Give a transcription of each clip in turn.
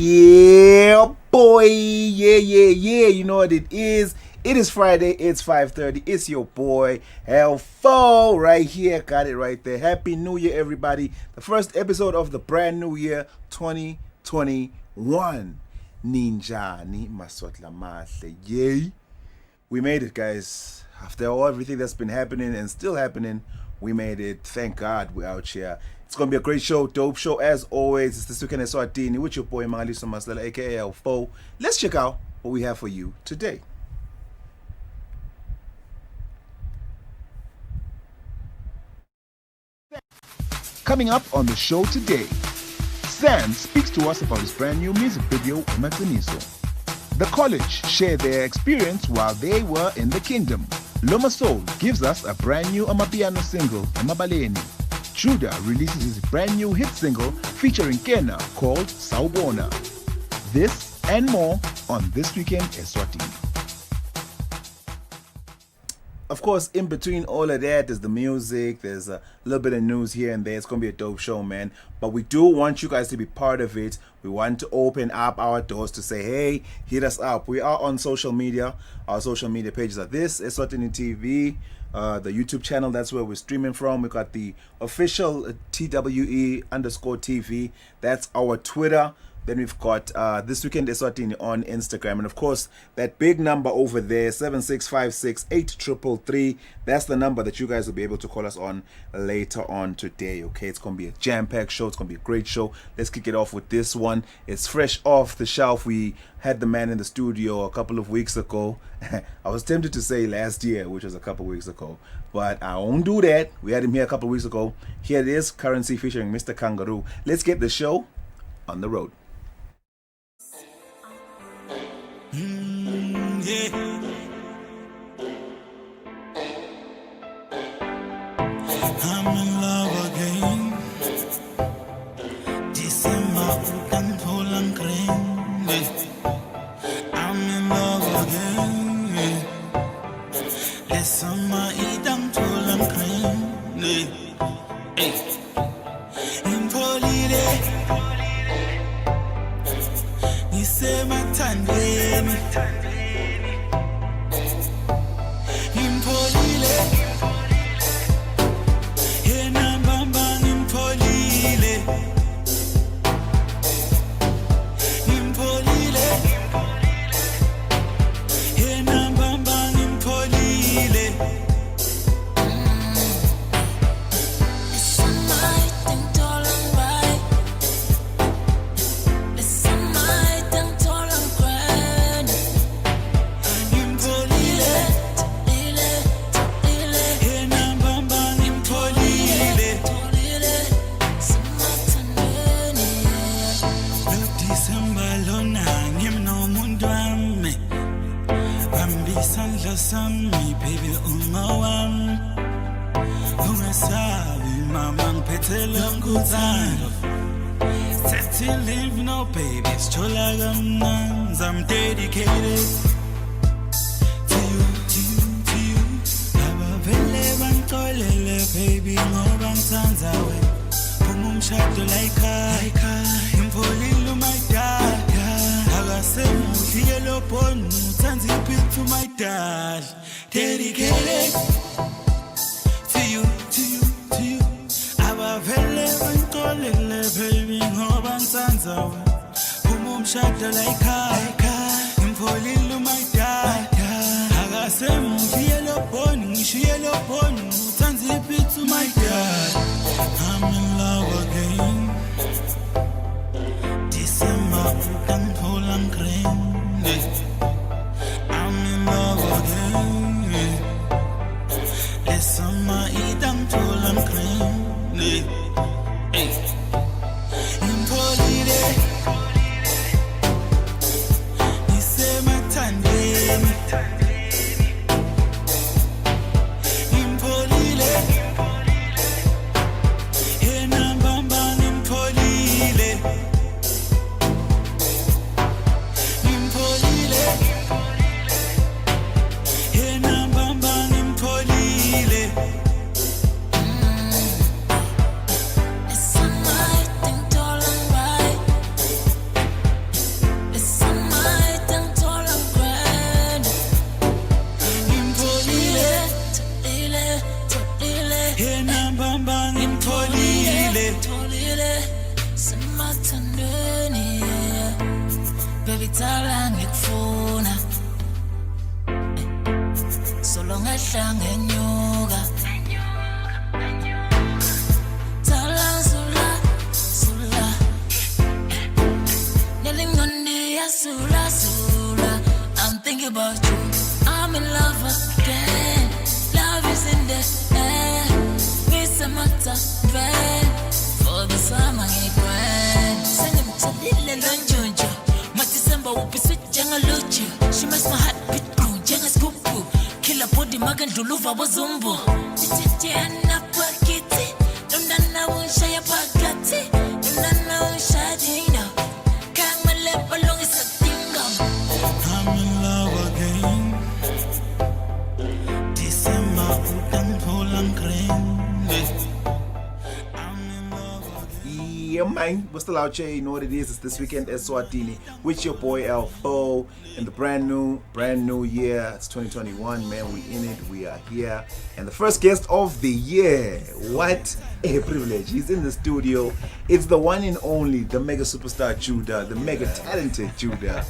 Yeah, boy. Yeah. You know what it is. It is Friday. It's 5:30. It's your boy Elfo right here. Got it right there. Happy New Year, everybody. The first episode of the brand new year, 2021. Ninjani masotla mahle. Yay. We made it, guys. After everything that's been happening and still happening, we made it. Thank God we're out here. It's going to be a great show, dope show as always. It's this weekend Eswatini with your boy Mangaliso Maslela, aka Elfo. Let's check out what we have for you today. Coming up on the show today, Sam speaks to us about his brand new music video, LomaSoul. The college shared their experience while they were in the kingdom. LomaSoul gives us a brand new amapiano single, Emabaleni. Judah releases his brand new hit single featuring Kena called Sawubona. This and more on This Weekend Eswatini. Of course, in between all of that, there's the music, there's a little bit of news here and there. It's going to be a dope show, man. But we do want you guys to be part of it. We want to open up our doors to say, hey, hit us up. We are on social media. Our social media pages are this, Eswatini TV, the YouTube channel, that's where we're streaming from. We got the official TWE_TV. That's our Twitter. Then we've got This Weekend Eswatini on Instagram. And of course, that big number over there, 7656-8333. That's the number that you guys will be able to call us on later on today, okay? It's going to be a jam-packed show. It's going to be a great show. Let's kick it off with this one. It's fresh off the shelf. We had the man in the studio a couple of weeks ago. I was tempted to say last year, which was a couple of weeks ago. But I won't do that. We had him here a couple of weeks ago. Here it is, Currency featuring Mr. Kangaroo. Let's get the show on the road. Yeah. I'm in love again. December utang pulang kering. I'm in love again. December itang pulang kering. Impolide. Nisema tandemi. I'm dedicated to you. Abavele bantolele baby ngoba ngithanza wena. Umshado like impolilo my dad. Akasemuhle lo bonu uthanza iphi to my dad. Dedicated to you. Abavele bantolele baby ngoba ngithanza wena. Umshado like impolilo my dad. Akasemuhle lo bonu ngishiye lo bonu uthanza iphi to my dad. I'm in love again. December utang pulang kering. I'm in love again. December itang pulang kering. Impolide. Nisema tandemi. Tala ngikufuna Solo ngehla ngenyuka Tala sula Nelingondi ya sula I'm thinking about you I'm in love again Love is in the air Miss a matter for the summer grand Send him to little lonjonjo Matisemba upiswi jenga luchi She makes my heart beat boom jenga skupu Kila body magan duluva wazumbo Chichiana pakiti Nundana unsha ya pakati Nundana unsha dino Kang malepa longi sa tingo I'm in love again December utang pulang kring Yeah, man, we're still out here. You know what it is. It's this weekend Eswatini with your boy Alfo in the brand new year. It's 2021, man. We in it. We are here, and the first guest of the year. What a privilege! He's in the studio. It's the one and only, the mega superstar Judah, the mega talented Judah,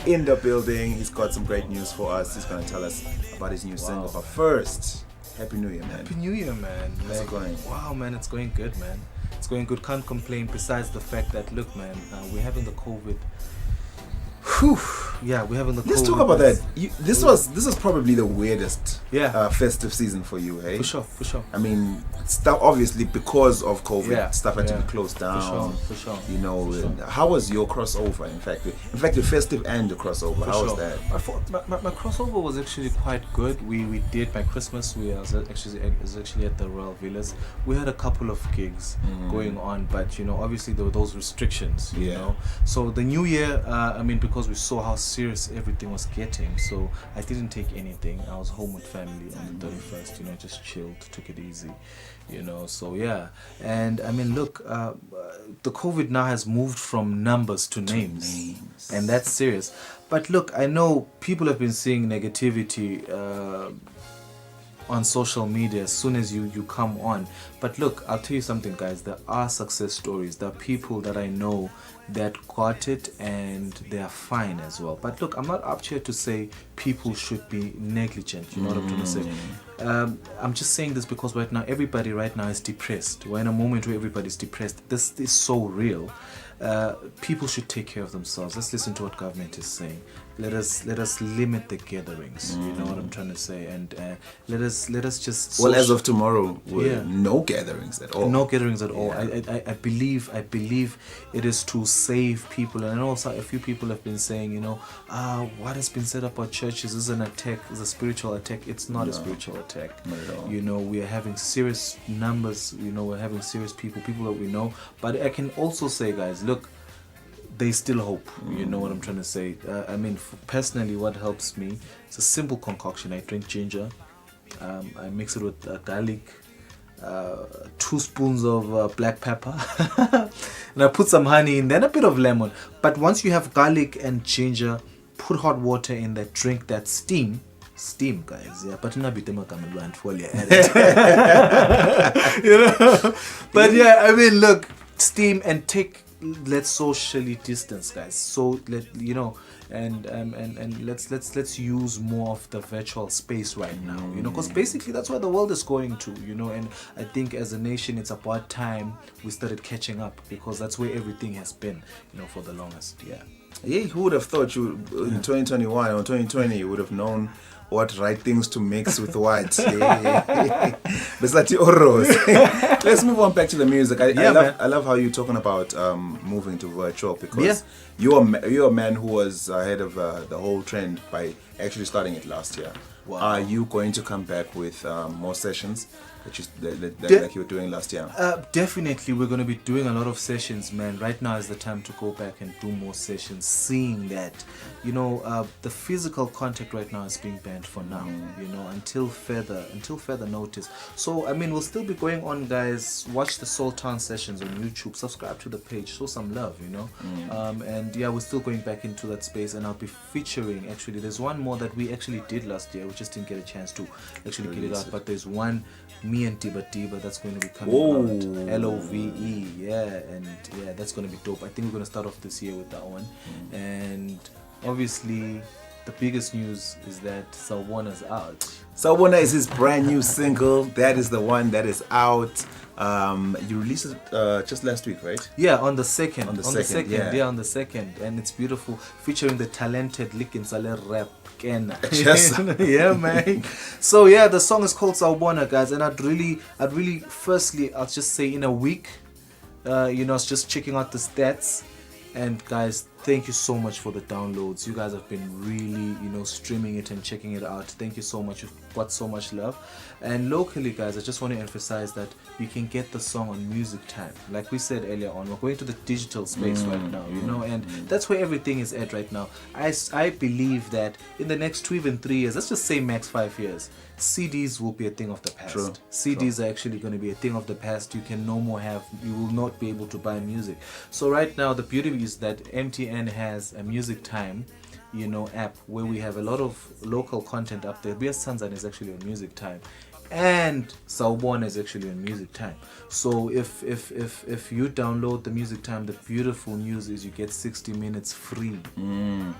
in the building. He's got some great news for us. He's gonna tell us about his new single. But first, Happy New Year, man. Happy New Year, man. How's it going? Wow, man, it's going good, man. It's going good. Can't complain. Besides the fact that, look, man, we're having the COVID. Whew. Yeah, we're having the. Let's COVID. talk about that. This was probably the weirdest Yeah. festive season for you, hey? For sure. I mean, stuff obviously because of COVID, Yeah, stuff had to yeah. be closed down. For sure. You know, For sure. and how was your crossover? In fact, the festive and the crossover. How was that? I thought my crossover was actually quite good. We did my Christmas. I was actually at the Royal Villas. We had a couple of gigs going on, but you know, obviously there were those restrictions. You Yeah. know, so the New Year. I mean, because we saw how serious everything was getting, so I didn't take anything. I was home with family on the 31st. You know, just chilled, took it easy. You know, so yeah. And I mean, look, the COVID now has moved from numbers to names. And that's serious. But look, I know people have been seeing negativity on social media as soon as you come on. But look, I'll tell you something, guys. There are success stories. There are people that I know that got it and they are fine as well. But look, I'm not up here to say people should be negligent. You know what I'm trying to say? I'm just saying this because everybody right now is depressed. We're in a moment where everybody's depressed. This is so real. People should take care of themselves. Let's listen to what government is saying. Let us limit the gatherings. You know what I'm trying to say, and let us just. Well, as of tomorrow, no gatherings at all. No gatherings at all. Yeah. I believe it is to save people, and also a few people have been saying, you know, what has been said about churches is an attack, is a spiritual attack. It's not a spiritual attack. Not at all. You know, we are having serious numbers. You know, we're having serious people that we know. But I can also say, guys, look, there's still hope. You know what I'm trying to say. I mean, personally, what helps me, it's a simple concoction. I drink ginger, I mix it with garlic, 2 spoons of black pepper, and I put some honey in, then a bit of lemon. But once you have garlic and ginger, put hot water in that, drink that steam, guys. Yeah, but not be you know. But yeah, I mean, look, steam and let's socially distance, guys. So let's use more of the virtual space right now, you know, because basically that's where the world is going to, you know. And I think as a nation it's about time we started catching up, because that's where everything has been, you know, for the longest. Yeah, who would have thought you in 2021 or 2020 you would have known what right things to mix with what? Besati Oros. Let's move on back to the music. I love how you're talking about moving to virtual, because you're a man who was ahead of the whole trend by actually starting it last year. Wow. Are you going to come back with more sessions like you were doing last year? Definitely, we're going to be doing a lot of sessions, man. Right now is the time to go back and do more sessions, seeing that, you know, the physical contact right now is being banned for now, you know, until further notice. So I mean, we'll still be going on, guys. Watch the Soul Town sessions on YouTube, subscribe to the page, show some love, you know. And yeah, we're still going back into that space, and I'll be featuring, actually there's one more that we actually did last year. We just didn't get a chance to actually get it out, but there's one, me and Diba that's going to be coming out. LOVE, yeah, and yeah, that's going to be dope. I think we're going to start off this year with that one, and obviously, the biggest news is that Sawbona's out. Sawbona is his brand new single. That is the one that is out. You released it just last week, right? Yeah, on the second. On the second, yeah, on the second, and it's beautiful, featuring the talented Likinsale rap. Yes. Yeah, man. So yeah, the song is called Sawbona, guys, and I'd really, firstly, I'll just say in a week, I was just checking out the stats, and guys, thank you so much for the downloads. You guys have been really, streaming it and checking it out. Thank you so much. You've got so much love. And locally, guys, I just want to emphasize that you can get the song on Music Time. Like we said earlier on, we're going to the digital space right now, and that's where everything is at right now. I believe that in the next 2 even 3 years, let's just say max 5 years, CDs will be a thing of the past. True. CDs are actually going to be a thing of the past. You will not be able to buy music. So right now, the beauty is that MTN has a Music Time, app where we have a lot of local content up there. BS Tanzan is actually on Music Time, and Sawbona is actually on Music Time. So if you download the Music Time, the beautiful news is you get 60 minutes free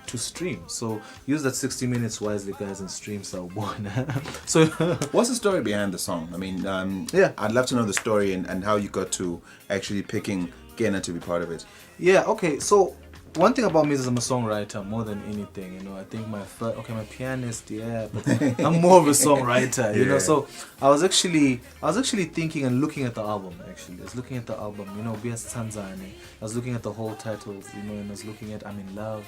to stream. So use that 60 minutes wisely, guys, and stream Sawbona. So what's the story behind the song? I mean, I'd love to know the story and how you got to actually picking Kena to be part of it. Yeah, okay, so one thing about me is I'm a songwriter more than anything, I think my pianist, but I'm more of a songwriter, so I was actually thinking and looking at the album, I was looking at the album, BS Tanzania, I was looking at the whole titles, and I was looking at I'm in Love,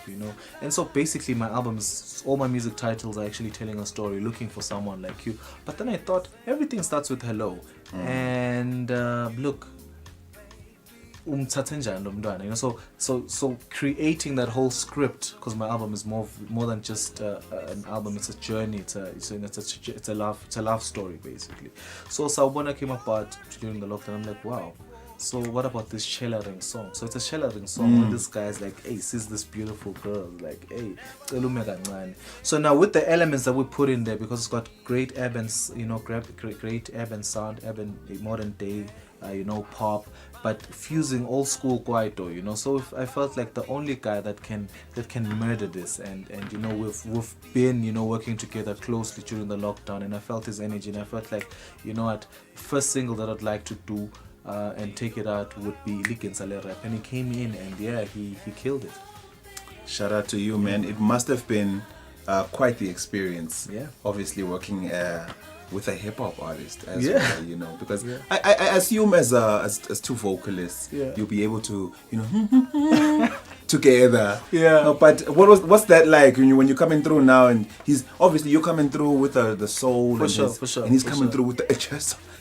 and so basically my albums, all my music titles are actually telling a story, looking for someone like you. But then I thought everything starts with hello, and look, so creating that whole script, because my album is more than just an album, it's a journey, it's a love story basically. So Sawbona came about during the lockdown. I'm like, wow, so what about this Shellering song? So it's a Shellering song where this guy's like, hey, sees this beautiful girl, like, hey, so now with the elements that we put in there, because it's got great urban, great urban sound, urban modern day, pop, but fusing old school kwaito, so if I felt like the only guy that can murder this, and we've been working together closely during the lockdown, and I felt his energy, and I felt like what first single that I'd like to do and take it out would be Likinsale Rap, and he came in and he killed it. Shout out to you, man. It must have been quite the experience. Yeah, obviously working with a hip-hop artist as well, because I assume as two vocalists, you'll be able to together. But what's that like when you're coming through now, and you're coming through with the soul, for sure, and he's coming through with the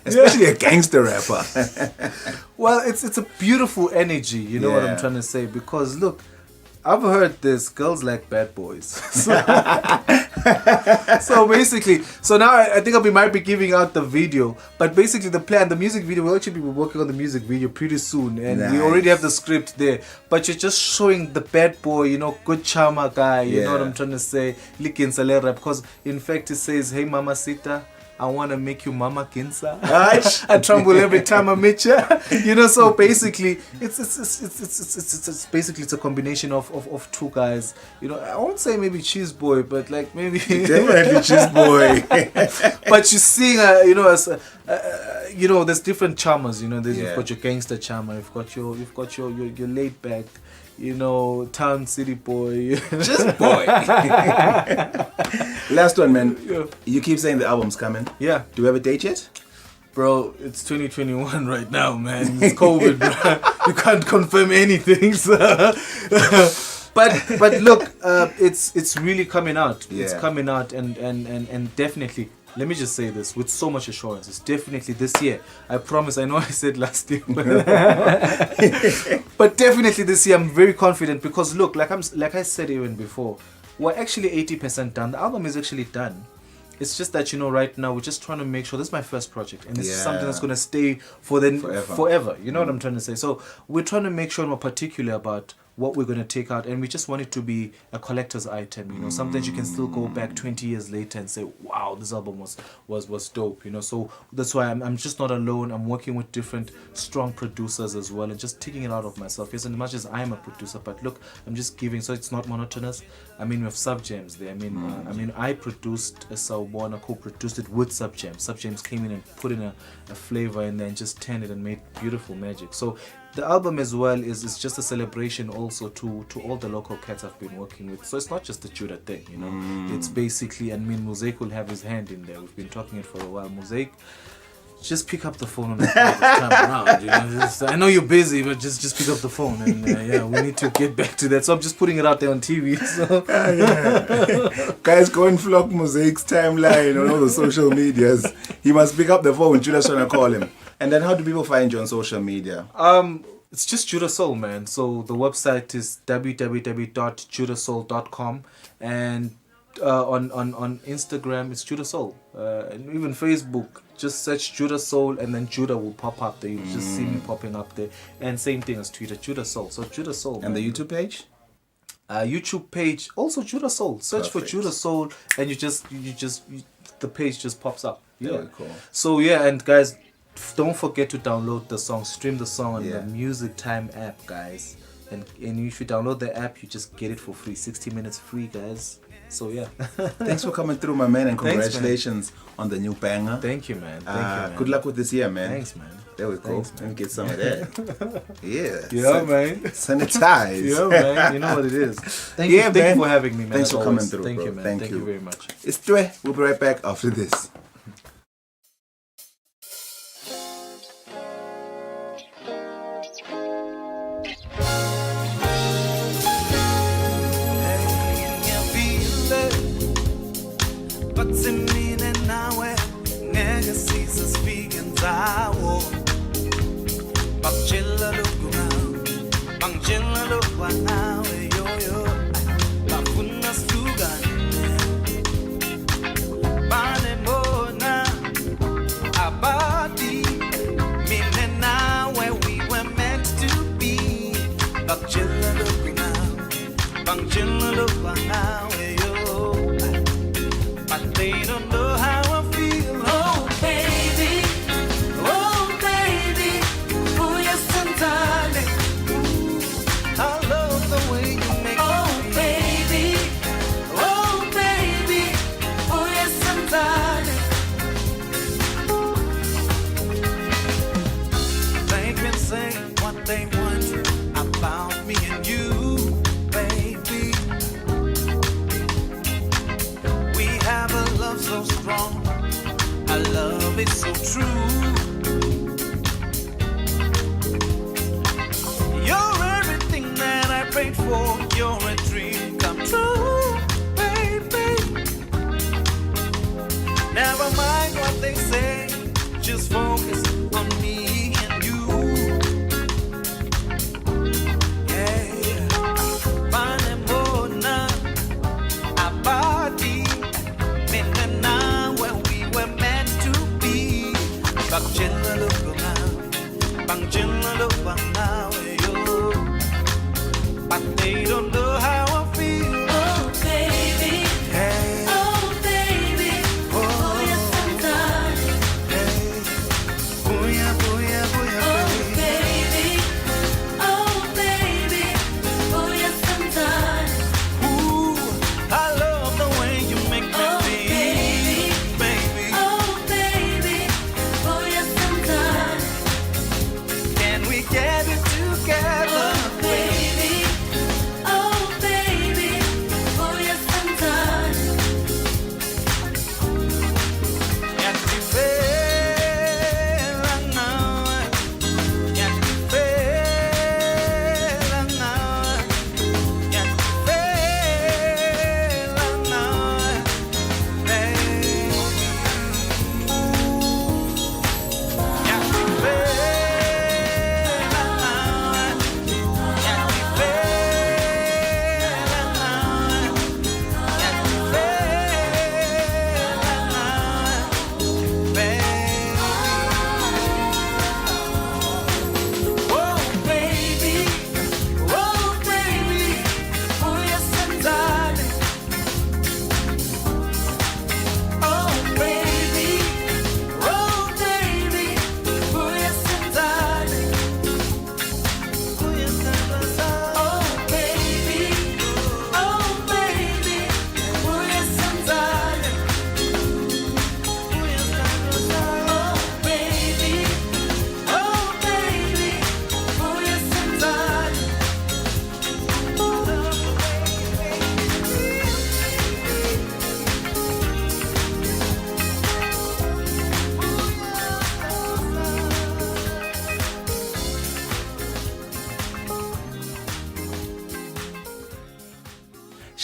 especially a gangster rapper. Well, it's a beautiful energy, you know what I'm trying to say, because look, I've heard this, girls like bad boys. So basically, now I think we might be giving out the video, but basically the music video, we'll actually be working on the music video pretty soon, and we already have the script there, but you're just showing the bad boy, good charmer guy, you know what I'm trying to say, Likinsale Rap, because in fact it says, hey mama sita, I want to make you mama kinsa. I tremble every time I meet you. So basically it's basically it's a combination of two guys. I won't say maybe cheese boy, but like maybe definitely cheese boy. But you see, as there's different charmers. You've got your gangster charmer, you've got your laid back, town city boy. Just boy. Last one, man. You keep saying the album's coming. Yeah. Do we have a date yet? Bro, it's 2021 right now, man. It's COVID, bro. You can't confirm anything. So. But look, it's really coming out. Yeah. It's coming out, and definitely, let me just say this with so much assurance, it's definitely this year. I promise. I know I said last year, but definitely this year I'm very confident, because look, like I said even before, we're actually 80% done. The album is actually done. It's just that right now we're just trying to make sure this is my first project, and this is something that's gonna stay forever. You know what I'm trying to say? So we're trying to make sure we're particular about what we're going to take out, and we just want it to be a collector's item, you know, something you can still go back 20 years later and say, wow, this album was dope, you know. So that's why I'm just not alone. I'm working with different strong producers as well, and just taking it out of myself. Yes, and as much as I'm a producer, but look, I'm just giving, so it's not monotonous. I mean, we have Sub Gems there. I mean, I produced a Sawubona, co-produced it with Sub Gems. Sub Gems came in and put in a flavor and then just turned it and made beautiful magic. So the album as well is just a celebration also to all the local cats I've been working with. So it's not just the Judah thing, you know. It's basically, I mean, Mosaic will have his hand in there. We've been talking it for a while. Mosaic, just pick up the phone and this time around. You know, I know you're busy, but just pick up the phone, and yeah, we need to get back to that. So I'm just putting it out there on TV. So. Guys, go and flock Mosaic's timeline on all the social medias. He must pick up the phone. Judah's trying to call him. And then, how do people find you on social media? It's just Judah Soul, man. So the website is www.judahsoul.com, and on Instagram it's Judah Soul, and even Facebook. Just search Judah Soul, and then Judah will pop up there. You'll just see me popping up there. And same thing as Twitter, Judah Soul. So Judah Soul. And man. the YouTube page? YouTube page also Judah Soul. Search Perfect. for Judah Soul, and the page just pops up. Yeah. Very cool. So yeah, and guys, don't forget to download the song, stream the song on the Music Time app, guys. And if you download the app, you just get it for free. 60 minutes free, guys. So yeah. Thanks for coming through, my man, and Thanks, congratulations on the new banger. Thank you, man. Thank you, man. Good luck with this year, man. Thanks, man. There we go. Let me get some of that. Yeah. Man. Sanitize. Yeah, man. You know what it is. Thank you for having me, man. Thanks for always. coming through, Thank bro. you, man. Thank you very much. It's Dwe. We'll be right back after this.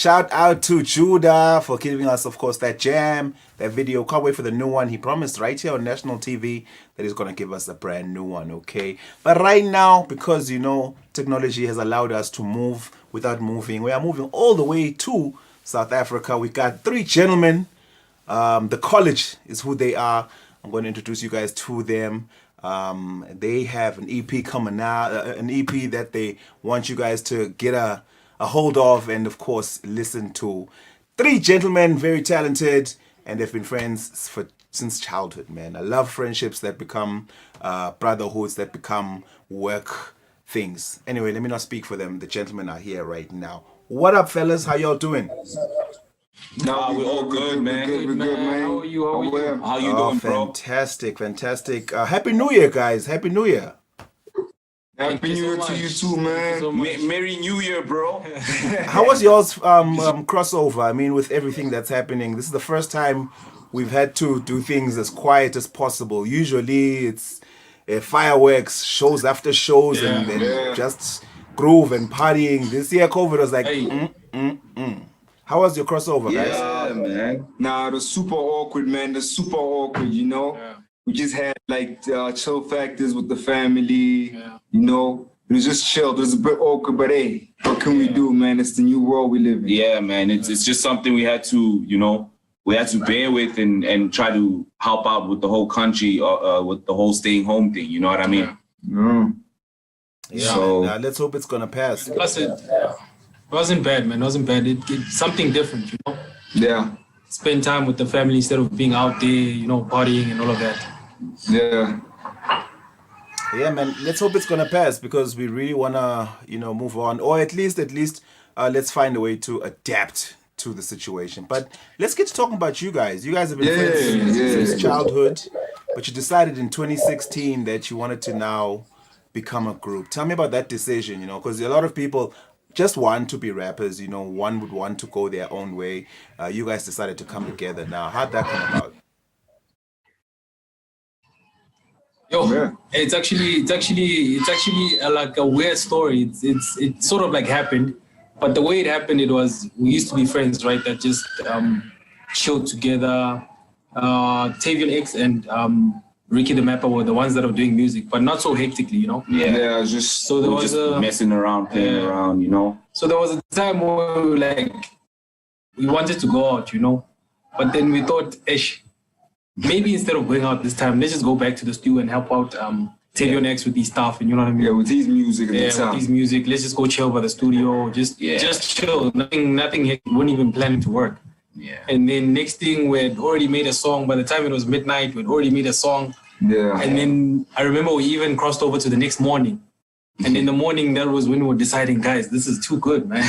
Shout out to Judah for giving us, of course, that jam, that video. Can't wait for the new one. He promised right here on national TV that he's going to give us a brand new one, okay? But right now, because, technology has allowed us to move without moving, we are moving all the way to South Africa. We got 3 gentlemen. The college is who they are. I'm going to introduce you guys to them. They have an EP coming out, an EP that they want you guys to get a hold of and, of course, listen to. 3 gentlemen, very talented, and they've been friends since childhood, man. I love friendships that become brotherhoods, that become work things. Anyway, let me not speak for them. The gentlemen are here right now. What up, fellas? How y'all doing? Nah, we're all good, man. We're good, man. How are you? How you doing, bro? Fantastic. Happy New Year, guys. Happy New Year. Happy New Year to you too, man. Merry New Year, bro. How was y'all's crossover? I mean, with everything that's happening, this is the first time we've had to do things as quiet as possible. Usually it's fireworks, shows after shows, and then just groove and partying. This year COVID was like, How was your crossover, guys? Yeah, man. Nah, it was super awkward, man. Yeah. We just had like chill factors with the family, It was just chill. It was a bit awkward, but hey, what can we do, man? It's the new world we live in. Yeah, man. It's just something we had to, bear with and try to help out with the whole country, with the whole staying home thing. You know what I mean? Yeah. So let's hope it's gonna pass. Plus, it wasn't bad, man. It wasn't bad. It's something different, Yeah. Spend time with the family instead of being out there, partying and all of that. Yeah. Yeah, man. Let's hope it's gonna pass because we really wanna, move on, or at least, let's find a way to adapt to the situation. But let's get to talking about you guys. You guys have been friends since childhood, but you decided in 2016 that you wanted to now become a group. Tell me about that decision. Because a lot of people just want to be rappers. One would want to go their own way. You guys decided to come together now. How'd that come about? It's actually like a weird story. It sort of like happened, but the way it happened, it was we used to be friends, right? That just chilled together. Tavian X and Ricky the Mapper were the ones that were doing music, but not so hectically, Yeah, just so there was just messing around, playing around, So there was a time where we wanted to go out, but then we thought, maybe instead of going out this time, let's just go back to the studio and help out Tavian X with his stuff, and you know what I mean? Yeah, with his music at the time. With his music, let's just go chill by the studio, just chill. Nothing, we weren't even planning to work. Yeah. And then next thing, we'd already made a song. By the time it was midnight, we'd already made a song. Yeah. And then I remember we even crossed over to the next morning. And in the morning, that was when we were deciding, guys, this is too good, man.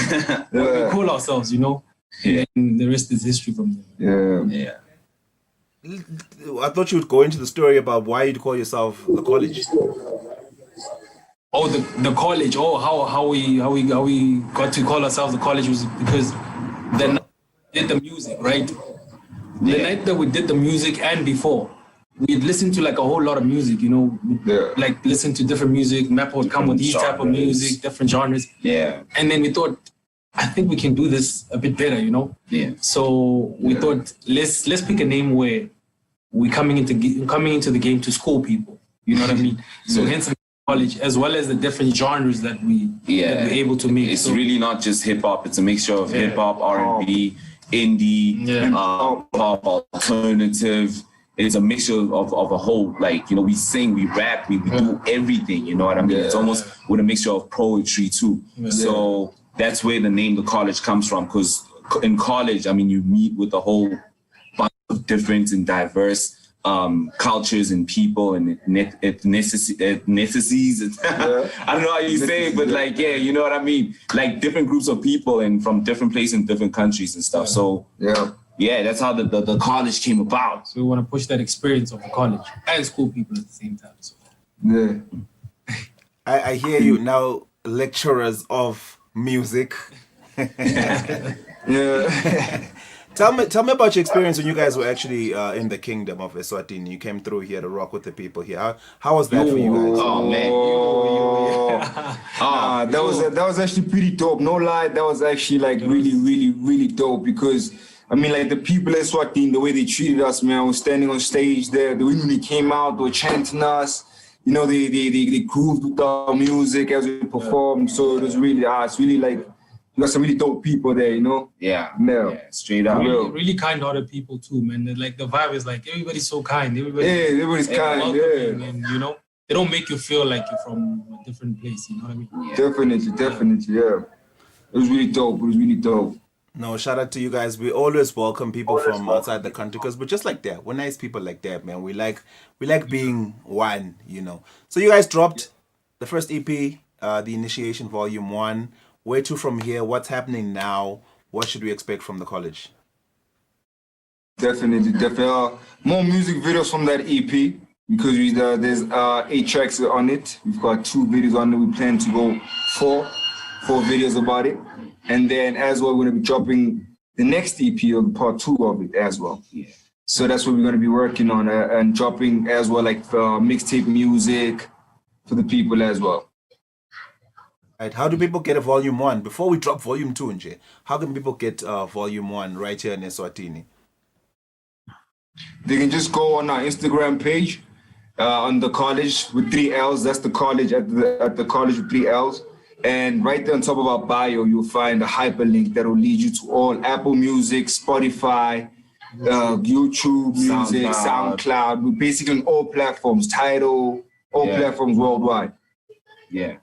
We call ourselves, Yeah. And the rest is history from there. Yeah. I thought you would go into the story about why you'd call yourself the college. Oh, the college. Oh, how we got to call ourselves the college was because the night we did the music, right? The night that we did the music and before, we'd listen to like a whole lot of music, like listen to different music. Map would come with these type of music, different genres. Yeah. And then we thought, I think we can do this a bit better, Yeah. So we thought let's pick a name where we're coming into the game to school people. You know what I mean? So hence college, as well as the different genres that we're able to make. It's really not just hip hop. It's a mixture of hip hop, R&B, indie, pop, alternative. It's a mixture of a whole, we sing, we rap, we do everything, you know what I mean? It's almost with a mixture of poetry too. So that's where the name The College comes from, because in college, you meet with a whole bunch of different and diverse cultures and people and ethnicities. I don't know how you say it, but you know what I mean? Like different groups of people and from different places in different countries and stuff. So that's how the college came about. So we want to push that experience of the college and school people at the same time. So. I hear you now, lecturers of music. Tell me about your experience when you guys were actually in the kingdom of Eswatini. You came through here to rock with the people here. How was that for you guys? Oh man. That was actually pretty dope. No lie, that was actually like really dope because I mean like the people at Eswatini, the way they treated us, man, was standing on stage there. When they came out, they were chanting us. You know, they grooved with our music as we performed. So it was really it's really like you got some really dope people there, you know? Yeah, straight up. Really kind-hearted people too, man. Like the vibe is like everybody's so kind. Everybody's kind, yeah. And you know, they don't make you feel like you're from a different place, you know what I mean? Yeah. Definitely, yeah. It was really dope. No, shout out to you guys. We always welcome people from outside the country because we're just like that. We're nice people like that, man. We like being one, you know. So you guys dropped the first EP, the Initiation Volume 1. Where to from here? What's happening now? What should we expect from the college? Definitely. More music videos from that EP because there's 8 tracks on it. We've got 2 videos on it. We plan to go 4 videos about it. And then as well, we're going to be dropping the next EP of part 2 of it as well. Yeah. So that's what we're going to be working on and dropping as well, like mixtape music for the people as well. Right. How do people get a Volume 1? Before we drop Volume 2, Nje, how can people get Volume 1 right here in Eswatini? They can just go on our Instagram page on the college with 3 L's. That's the college at the college with 3 L's. And right there on top of our bio, you'll find a hyperlink that will lead you to all Apple Music, Spotify, YouTube Music, SoundCloud. We're basically on all platforms, Tidal, all platforms worldwide. Yeah.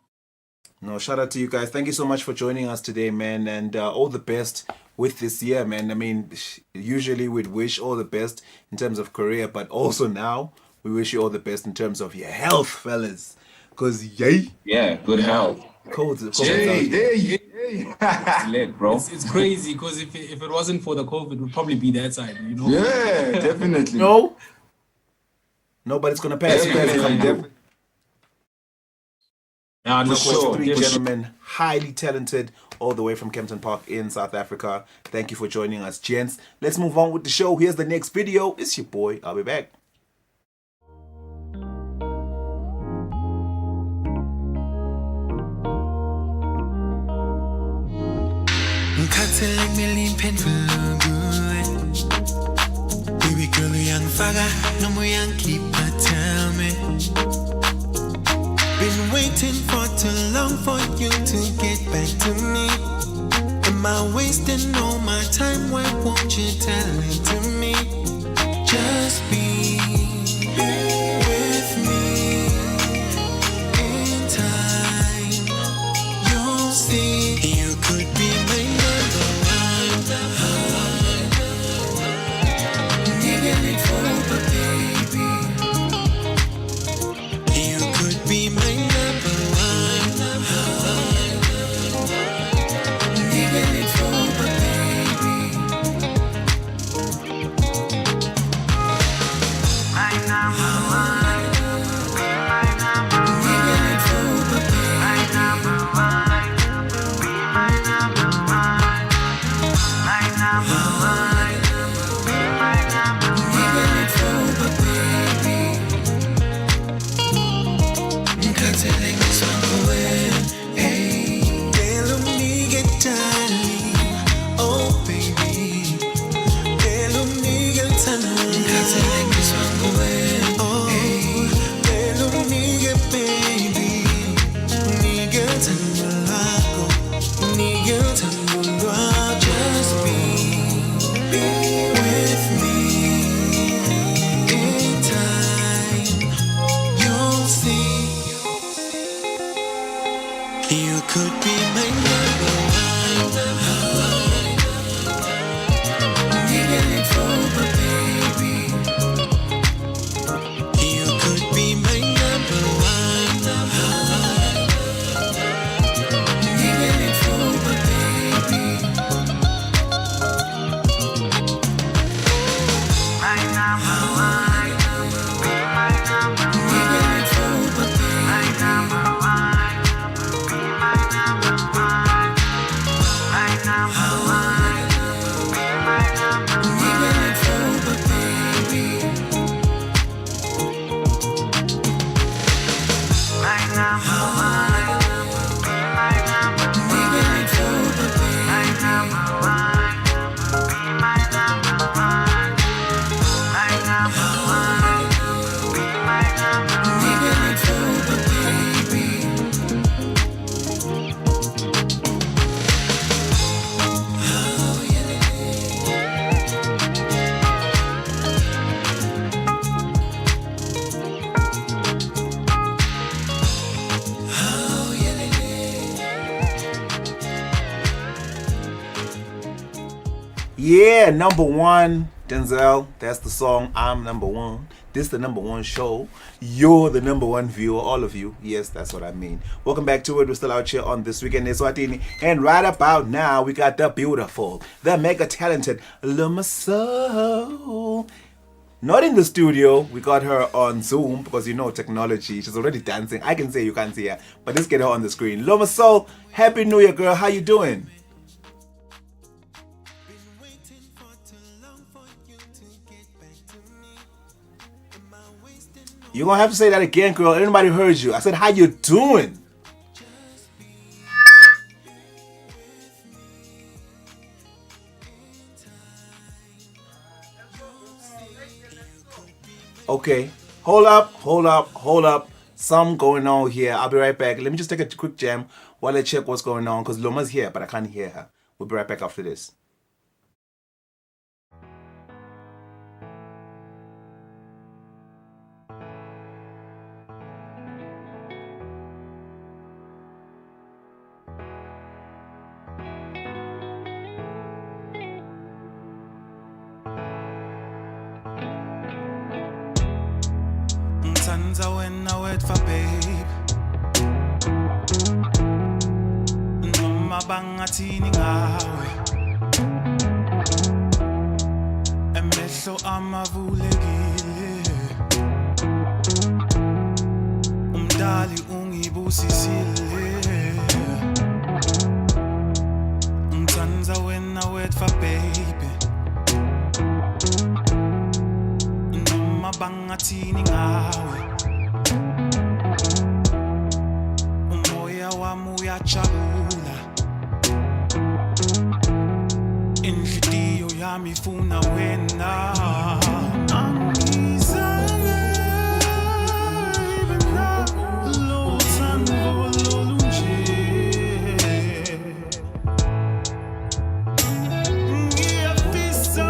No, shout out to you guys. Thank you so much for joining us today, man. And all the best with this year, man. I mean, usually we'd wish all the best in terms of career, but also now we wish you all the best in terms of your health, fellas. Because, yeah, good health. Cold. It's lit, bro. It's crazy because if it wasn't for the COVID, it would probably be that side, you know? Yeah, definitely. No, but it's going to pass. You guys come through. No, sure. 3 gentlemen, highly talented, all the way from Kempton Park in South Africa. Thank you for joining us, gents. Let's move on with the show. Here's the next video. It's your boy. I'll be back. Baby girl, young fagger, no more young keeper, tell me. Been waiting for too long for you to get back to me. Am I wasting all my time? Why won't you tell it to me? Just be with me. In time, you'll see you could be my number one. Needing it for the baby. You could be my number one. Needing it for the baby. My number one. Be my number one. Needing it for the baby. My number one. Be my number one. My number one. Be my number one. Needing it yeah, number one, Denzel. That's the song. I'm number one. This is the number one show. You're the number one viewer, all of you. Yes, that's what I mean. Welcome back to it. We're still out here on This Weekend in Eswatini. And right about now, we got the beautiful, the mega talented LomaSoul. Not in the studio. We got her on Zoom because you know technology. She's already dancing. I can say you can't see her, but let's get her on the screen. LomaSoul, Happy New Year, girl. How you doing? You're gonna have to say that again, girl. Anybody heard you? I said, how you doing? Okay. Hold up. Some going on here. I'll be right back. Let me just take a quick jam while I check what's going on, because Loma's here, but I can't hear her. We'll be right back after this. When I wait for babe, noma bangathini ngawe, emehlo amavulekile, umdali ungibusisile, ngithanza when I wait for babe, noma bangathini ngawe. Uyajabula, inhliziyo yami ifuna wena. Angizange lo thando lolunje, ngiyafisa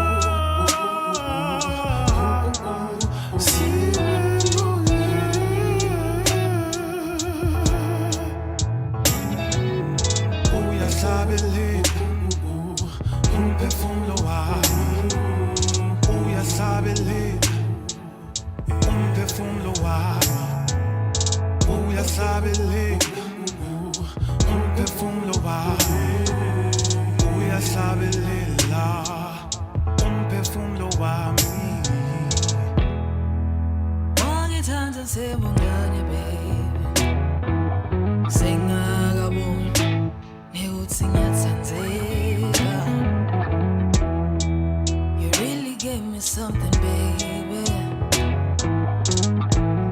you really gave me something, baby.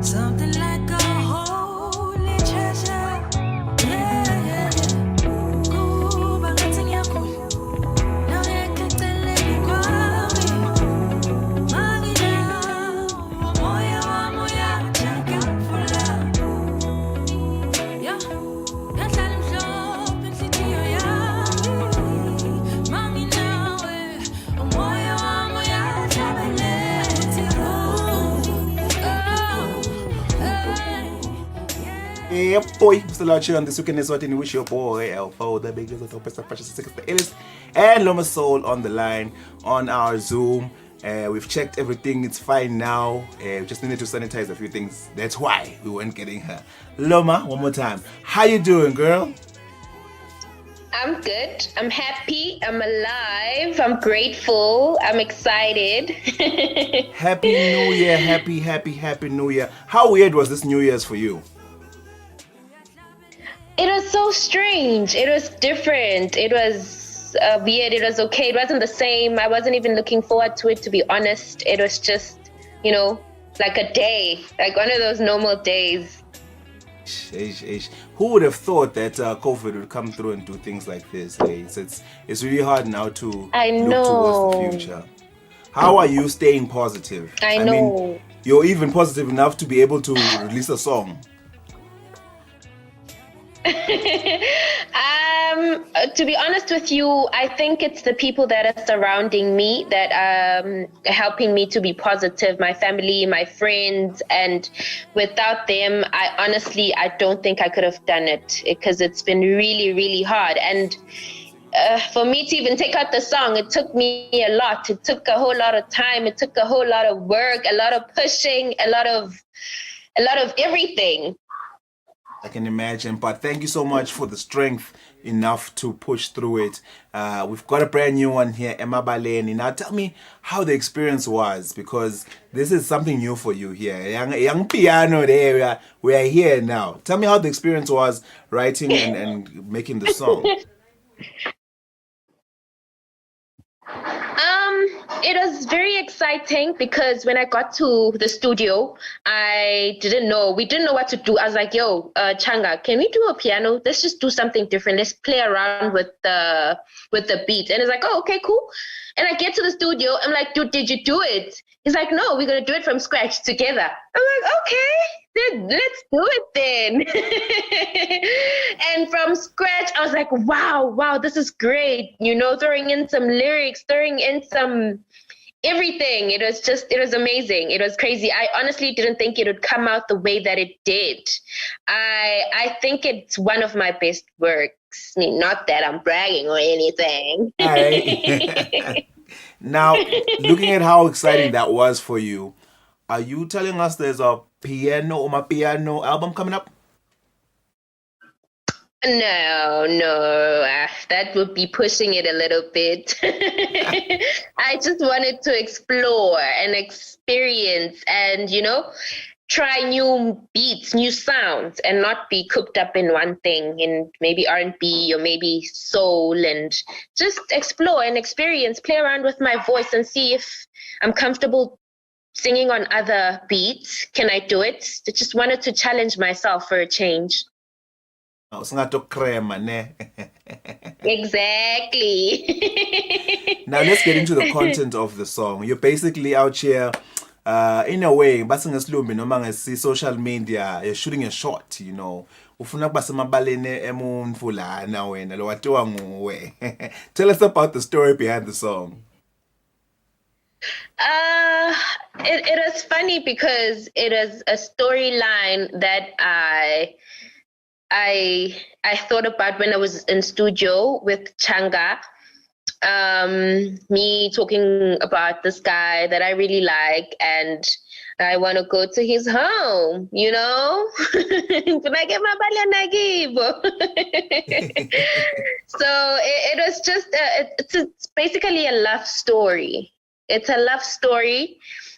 Something like a holy treasure. Yeah, yeah, yeah. Kuba ngathi ngiyakhula, nawe eceleni kwami. Manginawo, umoya wami uyajakafula. Yeah, yahlala imhlophe inhliziyo yami. Manginawe, umoya wami uyahlabeletha. Yeah, boy, still out here on This Weekend in Eswatini with your boy Alpha, the biggest of the best, precious, the illest, and LomaSoul on the line on our Zoom. We've checked everything; it's fine now. We just needed to sanitize a few things. That's why we weren't getting her. Loma, one more time. How you doing, girl? I'm good. I'm happy. I'm alive. I'm grateful. I'm excited. Happy New Year! Happy New Year! How weird was this New Year's for you? It was so strange. It was different. It was weird. It was okay. It wasn't the same. I wasn't even looking forward to it, to be honest. It was just, like a day, like one of those normal days. Who would have thought that COVID would come through and do things like this? It's really hard now to look towards the future. How are you staying positive? I know. mean, you're even positive enough to be able to release a song. To be honest with you, I think it's the people that are surrounding me that are helping me to be positive, my family, my friends, and without them, I don't think I could have done it, because it's been really, really hard. And for me to even take out the song, it took me a lot. It took a whole lot of time. It took a whole lot of work, a lot of pushing, a lot of everything. I can imagine, but thank you so much for the strength enough to push through it. We've got a brand new one here, Emma Baleni. Now tell me how the experience was, because this is something new for you here. Young piano there, we are here now. Tell me how the experience was writing and making the song. It was very exciting because when I got to the studio, we didn't know what to do. I was like, yo, Changa, can we do a piano? Let's just do something different. Let's play around with the beat. And it's like, oh, okay, cool. And I get to the studio, I'm like, dude, did you do it? He's like, no, we're going to do it from scratch together. I'm like, okay, then let's do it then. And from scratch, I was like, wow, this is great. Throwing in some lyrics, throwing in some everything. It was amazing. It was crazy. I honestly didn't think it would come out the way that it did. I think it's one of my best works. I mean, not that I'm bragging or anything. Now, looking at how exciting that was for you, are you telling us there's a piano album coming up? No, that would be pushing it a little bit. I just wanted to explore and experience and, try new beats, new sounds, and not be cooped up in one thing, in maybe R&B or maybe soul, and just explore and experience, play around with my voice and see if I'm comfortable singing on other beats. Can I do it? I just wanted to challenge myself for a change. Exactly. Now let's get into the content of the song. You're basically out here, in a way, social media, you're shooting a shot, Tell us about the story behind the song. It is funny because it is a storyline that I thought about when I was in studio with Changa. Me talking about this guy that I really like, and I want to go to his home, Can I get my balanagibo? So it was just, it's basically a love story. It's a love story.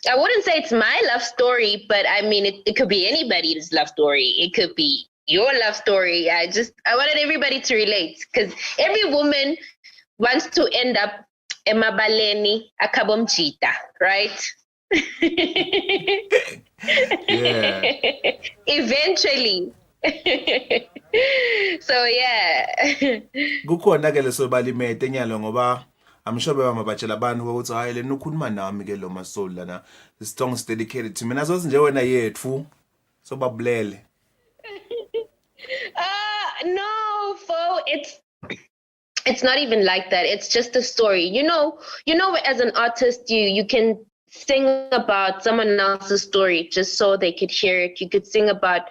I wouldn't say it's my love story, but I mean, it could be anybody's love story. It could be your love story. I wanted everybody to relate, because every woman wants to end up emabaleni akabomchita, right? Yeah. Eventually. So yeah. Kukhona ke leso balimete nyalo ngoba I'm sure babatshela abantu ukuthi hayi le nukhuluma nami ke LomaSoul lana. This song is dedicated to me. Nazo nje wena yethu. So babulele. No, Fo, it's not even like that. It's just a story. As an artist, you can sing about someone else's story just so they could hear it. You could sing about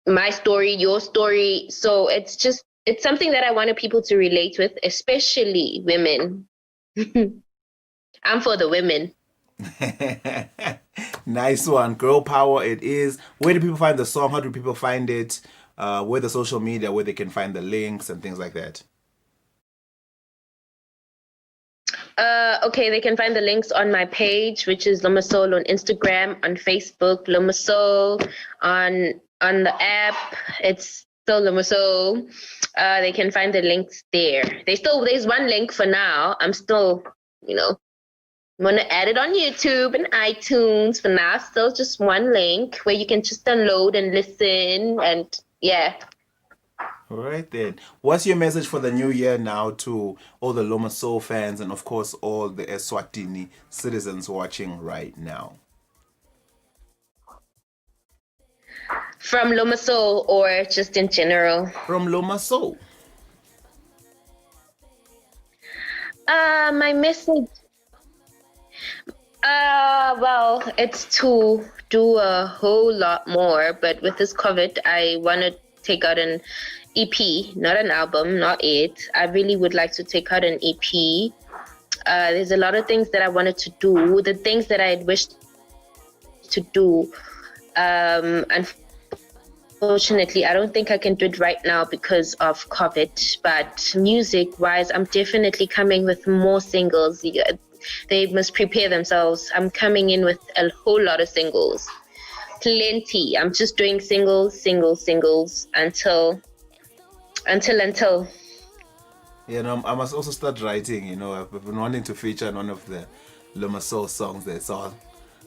my story, your story. So it's something that I wanted people to relate with, especially women. I'm for the women. Nice one. Girl power it is. Where do people find the song? How do people find it? Where the social media, where they can find the links and things like that? Okay, they can find the links on my page, which is LomaSoul on Instagram, on Facebook, LomaSoul, on the app, it's still LomaSoul. They can find the links there. There's one link for now. I'm still, I'm gonna add it on YouTube and iTunes. For now, still just one link where you can just download and listen, and yeah. All right then. What's your message for the new year now to all the LomaSoul fans and of course all the Eswatini citizens watching right now? From LomaSoul or just in general? From LomaSoul. My message. Well, it's to do a whole lot more, but with this COVID, I want to take out an EP, not an album, not it. I really would like to take out an EP. There's a lot of things that I wanted to do. The things that I had wished to do, unfortunately, I don't think I can do it right now because of COVID. But music-wise, I'm definitely coming with more singles. They must prepare themselves. I'm coming in with a whole lot of singles. Plenty. I'm just doing singles until. You know, I must also start writing. You know, I've been wanting to feature on one of the LomaSoul songs there, so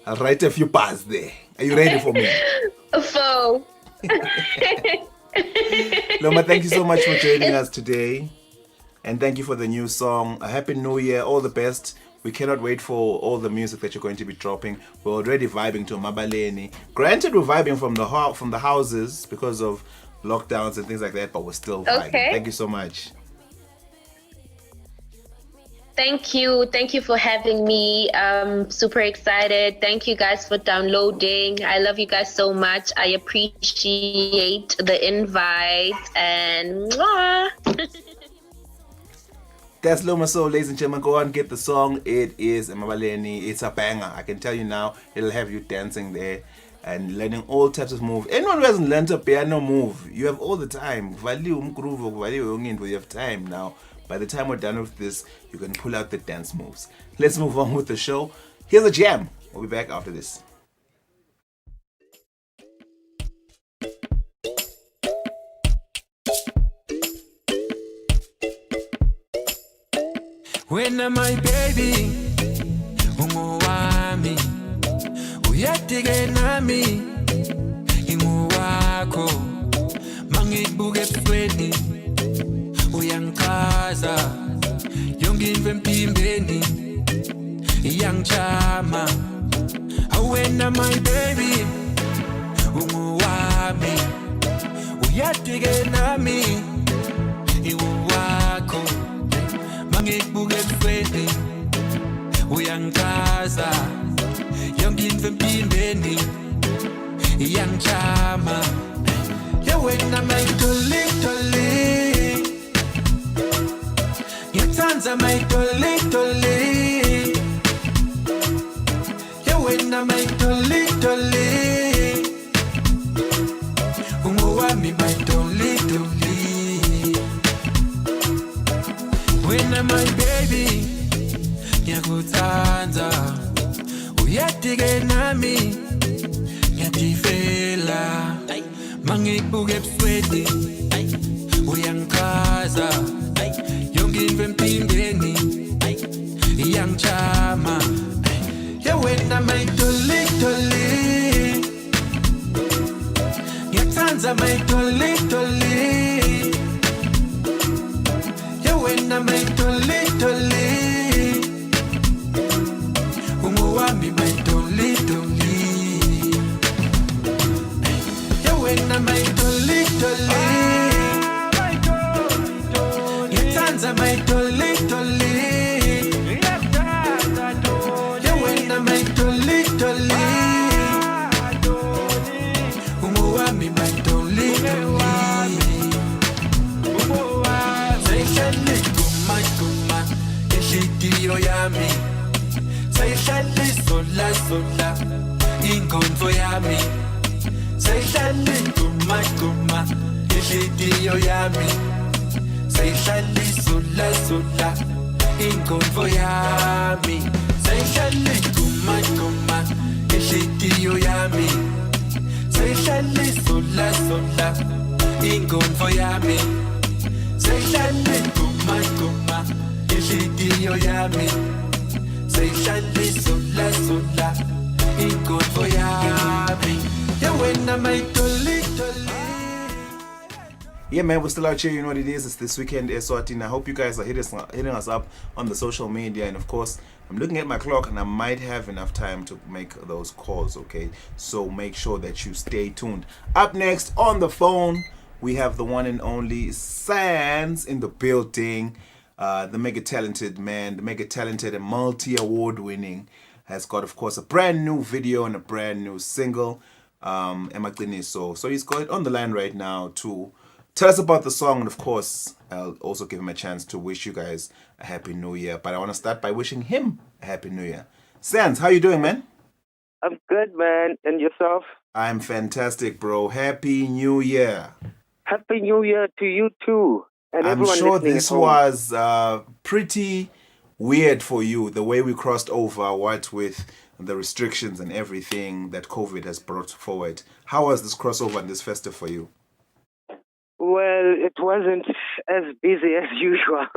I'll write a few parts there. Are you ready for me? So. Loma, thank you so much for joining us today, and thank you for the new song. A happy new year, all the best. We cannot wait for all the music that you're going to be dropping. We're already vibing to Mabaleni. Granted, we're vibing from the houses because of lockdowns and things like that, but we're still vibing. Okay. Thank you so much. Thank you for having me. I'm super excited. Thank you guys for downloading. I love you guys so much. I appreciate the invite, and mwah. That's LomaSoul, ladies and gentlemen. Go and get the song. It is Mabaleni. It's a banger. I can tell you now, it'll have you dancing there and learning all types of moves. Anyone who hasn't learned a piano move, you have all the time. You have time now. By the time we're done with this, you can pull out the dance moves. Let's move on with the show. Here's a jam. We'll be back after this. When am I baby? Umuwami uyatige nami imuwako mangibuke ebusweni uyangikaza yonke into empimbeni iyangijama. When am I baby? Umuwami uyatige nami imuwako mangibuke ebusweni uyangikaza yonke into empimbeni iyangijama. When am I toli ngithanza my toli when am I toli umuwami my toli. When am I baby? Ngiyakuthanza uyadige nami ngiyadivela mangibuke ebusweni uyangikaza yonke into empimbeni iyangijama. When am I toli ngiyakuthanza my toli when am I toli umuwami my toli. When am I toli ngiyakuthanza my toli when am I toli umuwami my toli. Sayishali kuma inhliziyo yami, sayishali sola inkonzo yami, sayishali kuma inhliziyo yami, sayishali sola inkonzo yami, sayishali kuma inhliziyo yami, sayishali sola inkonzo yami, sayishali kuma inhliziyo yami, sayishali sola inkonzo yami. When am I toli. Yeah, man, we're still out here. You know what it is. It's this weekend, Eswatini. I hope you guys are hitting us up on the social media. And of course, I'm looking at my clock and I might have enough time to make those calls, okay? So make sure that you stay tuned. Up next on the phone, we have the one and only Sans in the building. The mega talented man, the mega talented and multi-award winning, has got, of course, a brand new video and a brand new single. So he's got it on the line right now to Tell us about the song, and of course, I'll also give him a chance to wish you guys a happy new year. But I want to start by wishing him a happy new year. Sans, how you doing, man? I'm good, man. And yourself? I'm fantastic, bro. Happy New Year. Happy New Year to you too. And I'm everyone sure listening this at home. was pretty weird for you, the way we crossed over, what with the restrictions and everything that COVID has brought forward. How was this crossover and this festive for you? Well, it wasn't as busy as usual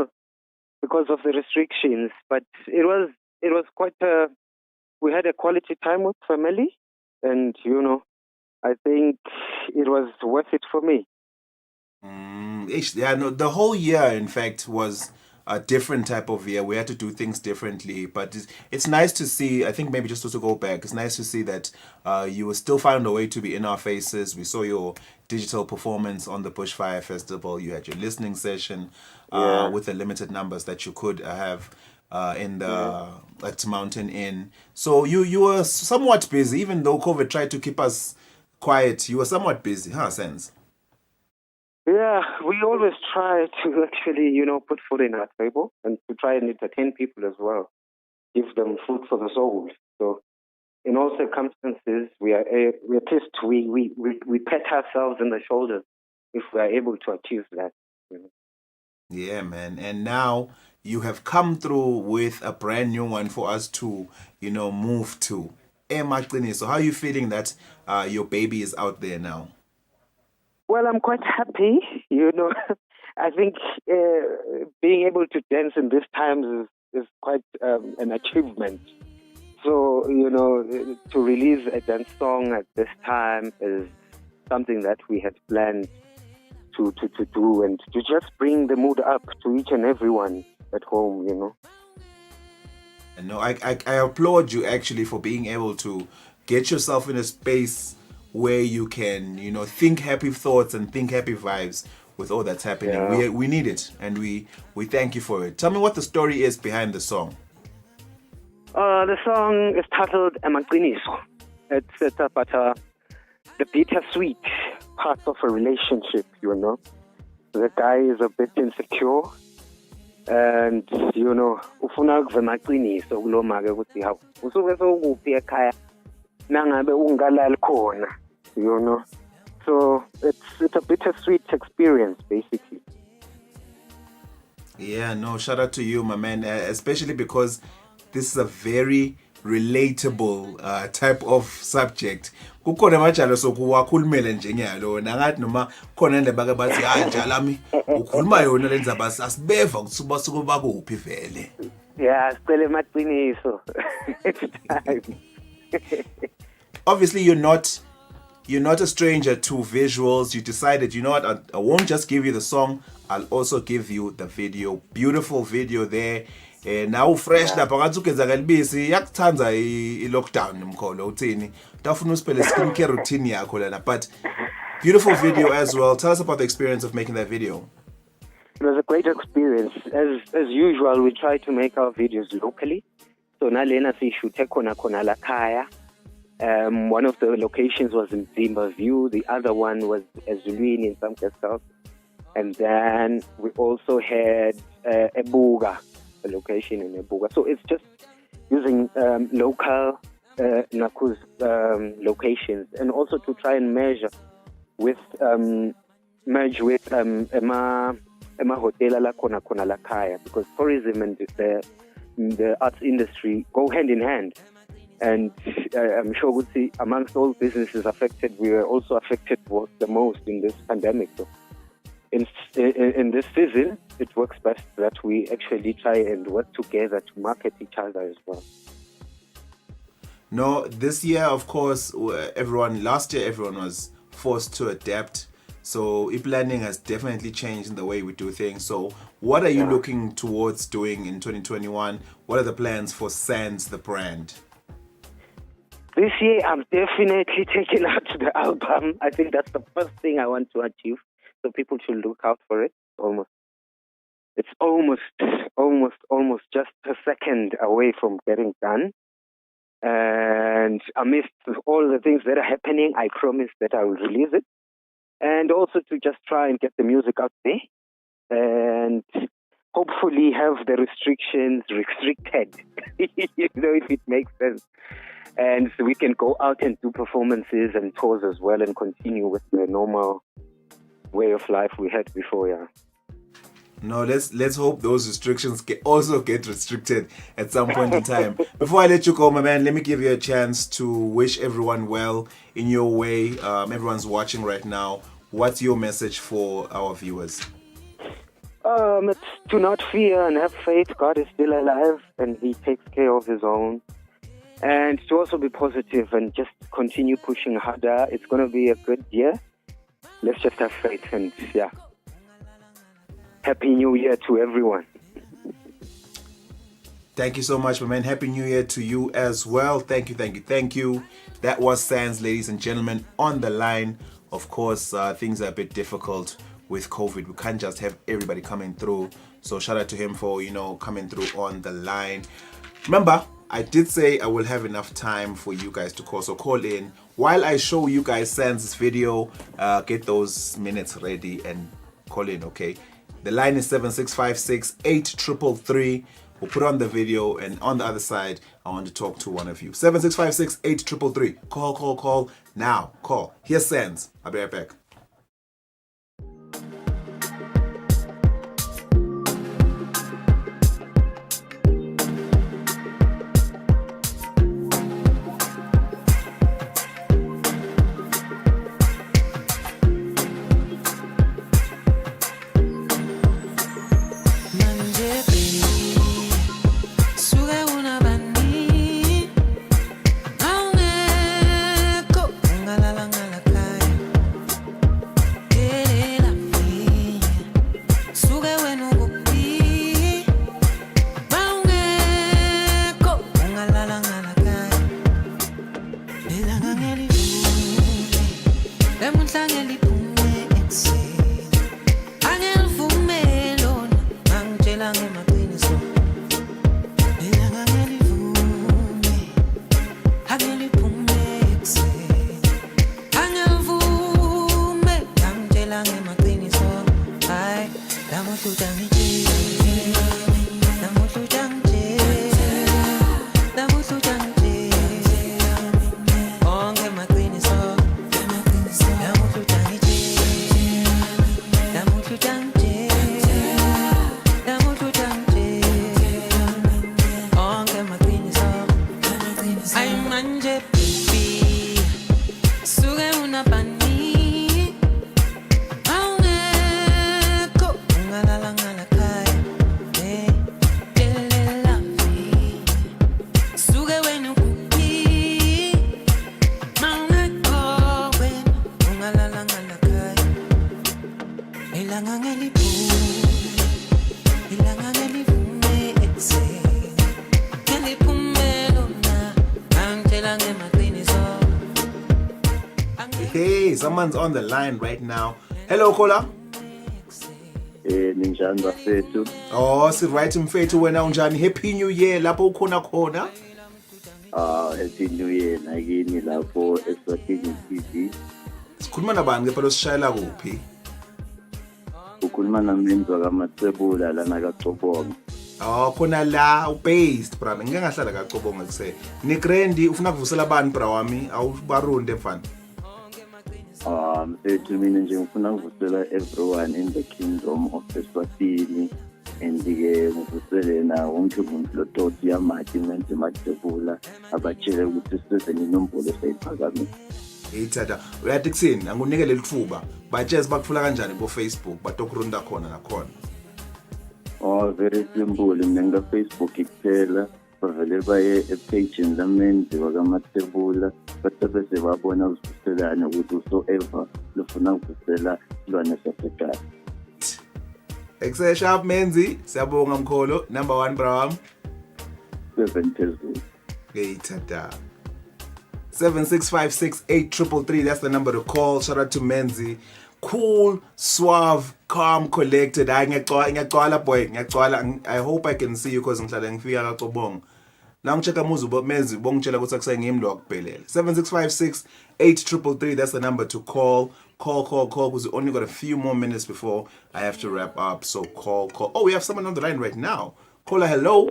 because of the restrictions, but it was quite we had a quality time with family, and I think it was worth it for me. Yeah, no, the whole year, in fact, was a different type of year. We had to do things differently, but it's nice to see. I think maybe just to go back, it's nice to see that you were still found a way to be in our faces. We saw your digital performance on the Bushfire Festival. You had your listening session with the limited numbers that you could have in the at Mountain Inn. So you were somewhat busy, even though COVID tried to keep us quiet. You were somewhat busy, huh, Sense? Yeah, we always try to actually, put food in our table and to try and entertain people as well, give them food for the soul. So, in all circumstances, we at least we pat ourselves in the shoulders if we are able to achieve that. Yeah, man. And now you have come through with a brand new one for us to, move to. Macini, so how are you feeling that your baby is out there now? Well, I'm quite happy. I think being able to dance in these times is quite an achievement. So, to release a dance song at this time is something that we had planned to do and to just bring the mood up to each and everyone at home, And no, I applaud you actually for being able to get yourself in a space where you can, think happy thoughts and think happy vibes with all that's happening. Yeah. We need it, and we thank you for it. Tell me what the story is behind the song. The song is titled Amaqiniso. It's about the bittersweet part of a relationship, The guy is a bit insecure, and, ufuna ukuva amaqiniso kuloma-ke ukuthi hawu usuke sewukuphi ekhaya nangabe ungalali khona, So it's a bittersweet experience, basically. Yeah, no, shout out to you, my man, especially because this is a very relatable type of subject. Kukhona amajalo sokuwakhulumela njengalo nangathi noma khona nje bake bathi hayi njalami ukhuluma yona lenzaba asibeva ukuthi basuke bakuphi vele. Yeah, sicela amaqiniso. It's time. Obviously, you're not a stranger to visuals. You decided, you know what, I won't just give you the song, I'll also give you the video. Beautiful video there. Now fresh lapha ngathi ukenzakala ibisi yakuthanza i-lockdown mkholo uthini utafuna usiphele skincare routine yakho lana, but beautiful video as well. Tell us about the experience of making that video. It was a great experience. As usual, we try to make our videos locally. So nalena sishuthe khona la khaya. One of the locations was in Zimba View. The other one was Eswatini in some South. And then we also had Ebuga, a location in Ebuga. So it's just using local Naku's locations, and also to try and merge with Ema hotel la kona la kaya, because tourism and the arts industry go hand in hand. And I'm sure we'll see amongst all businesses affected, we were also affected the most in this pandemic. So in this season, it works best that we actually try and work together to market each other as well. No, this year, of course, last year everyone was forced to adapt. So e-planning has definitely changed in the way we do things. So what are you looking towards doing in 2021? What are the plans for Sans, the brand? This year, I'm definitely taking out the album. I think that's the first thing I want to achieve. So people should look out for it. It's almost just a second away from getting done. And amidst all the things that are happening, I promise that I will release it. and also to just try and get the music out there and hopefully have the restrictions restricted, if it makes sense. And so we can go out and do performances and tours as well and continue with the normal way of life we had before, yeah. No, let's hope those restrictions also get restricted at some point in time. Before I let you go, my man, let me give you a chance to wish everyone well in your way. Everyone's watching right now. What's your message for our viewers? It's to not fear and have faith. God is still alive and He takes care of His own. And to also be positive and just continue pushing harder. It's going to be a good year. Let's just have faith and, yeah. Happy New Year to everyone. Thank you so much, my man. Happy New Year to you as well. Thank you. That was Sans, ladies and gentlemen, on the line. Of course, things are a bit difficult with COVID. We can't just have everybody coming through. So shout out to him for, coming through on the line. Remember, I did say I will have enough time for you guys to call. So call in. While I show you guys Sans' video, get those minutes ready and call in, okay? The line is 7656-8333. We'll put on the video, and on the other side, I want to talk to one of you. 7656-8333. Call now. Call. Here's Sans. I'll be right back. Hey, someone's on the line right now. Hello, caller. Ninjani bafethu. Oh, right mfethu wena unjani? Happy New Year lapho ukhona khona. Happy New Year nakini lapho Eswatini TV. Sikhuluma nabani ke phela osishayela kuphi? Ukhuluma namenzi wakaMathebula lana kaCobonga. Oh, khona la u-based bra. Ngike ngahlala kaCobonga kuse. Ni Grandi ufuna kuvusela bani bra wami? Awubarunde mfana. Mfethu mina nje ngifuna ukuvusela everyone in the kingdom of Eswatini and ngivusele na wonke umuntu lototi yamathi menze Mathebula abatshele ukuthi size ninombolo sayiphakamisa. Hey tata, uyathi kusini angunikele lithuba. Batsheze bakufula kanjani bo Facebook batokurunda khona nakhona. Very simple. Mina nga Facebook kuphela bavele baye epage lamenzi wakaMathebula bese babona usiselana ukuthi whosoever lofuna ukuvusela ilwane sasekhaya. Excel sharp menzi, siyabonga mkholo. Number 1 bram. 7 phezulu. Hey tata. 7656-8333. That's the number to call. Shout out to Menzi. Cool, suave, calm, collected. Ngiyagcwala boy, ngiyagcwala. I hope I can see you because ngihlala ngifika kaCobonga. La ngicheka muzu bomezi bongitshela ukuthi akusayengimlo wakuphelele. 7656-8333, that's the number to call. Call, because we only got a few more minutes before I have to wrap up. So call. Oh, we have someone on the line right now. Caller, hello.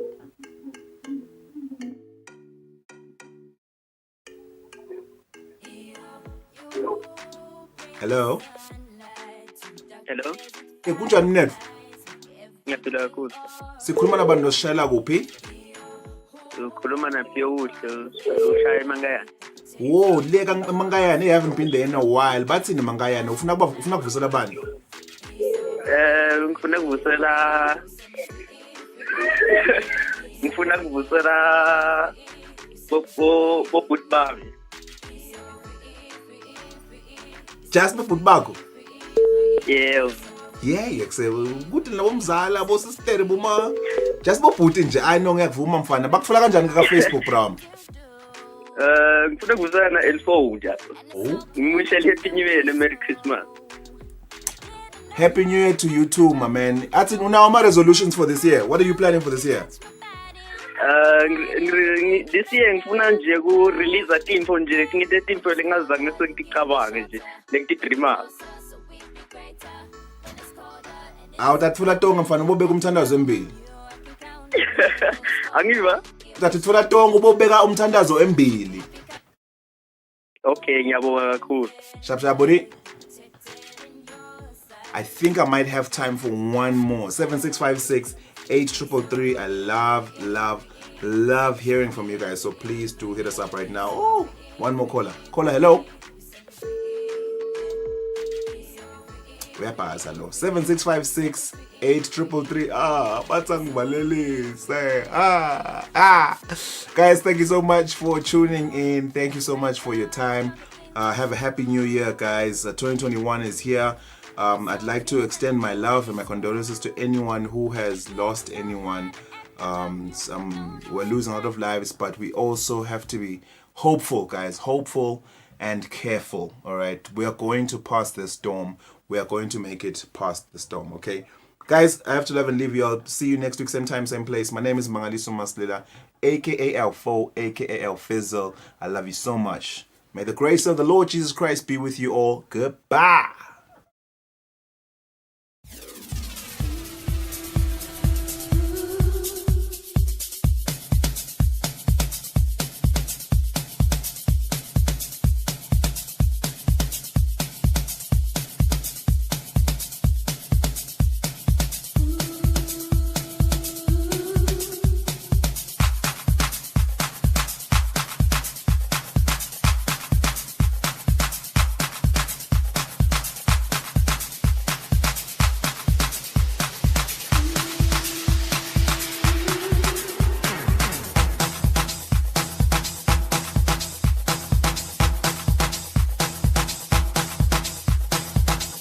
Hello. Hello. Kunjani mnethu? Ngiyaphila kakhulu. Sikhuluma nabantu nosishayela kuphi? Ukhuluma naphi uhle ushaya eMangayane. Wo, leka eMangayane, you haven't been there in a while. Bathini eMangayane? Ufuna kuvusela bani? Ngifuna kuvusela bobhuti bami. Just bobhuti bakho? Yeah. Yeah, ukuthi labo mzala bo sister buma just bobhuti nje I know ngiyakuvuma mfana bakufuna kanjani ka Facebook bro? Ngifuna kuvusela na L4 nje. Ngimshele happy new year and merry Christmas. Happy New Year to you too, my man. Athi unawo ama resolutions for this year. What are you planning for this year? This year ngifuna nje ku release timpo nje ngite timpo lengazange sengicabange nje lengidreama. Awutatfula tonga mfana ubobeka umthandazo embili. Angiva? Utatfula tonga ubobeka umthandazo embili. Okay, ngiyabonga kakhulu. Shap buddy. I think I might have time for one more. 7656-8333. I love hearing from you guys. So please do hit us up right now. Oh, one more caller. Caller, hello. Where pass hello? 7656-8333. Guys, thank you so much for tuning in. Thank you so much for your time. Have a happy new year, guys. 2021 is here. I'd like to extend my love and my condolences to anyone who has lost anyone. We're losing a lot of lives, but we also have to be hopeful, guys. Hopeful and careful, all right? We are going to pass this storm. We are going to make it past the storm, okay? Guys, I have to love and leave you. I'll see you next week, same time, same place. My name is Mangaliso Maslila, a.k.a. L4, a.k.a. L Fizzle. I love you so much. May the grace of the Lord Jesus Christ be with you all. Goodbye.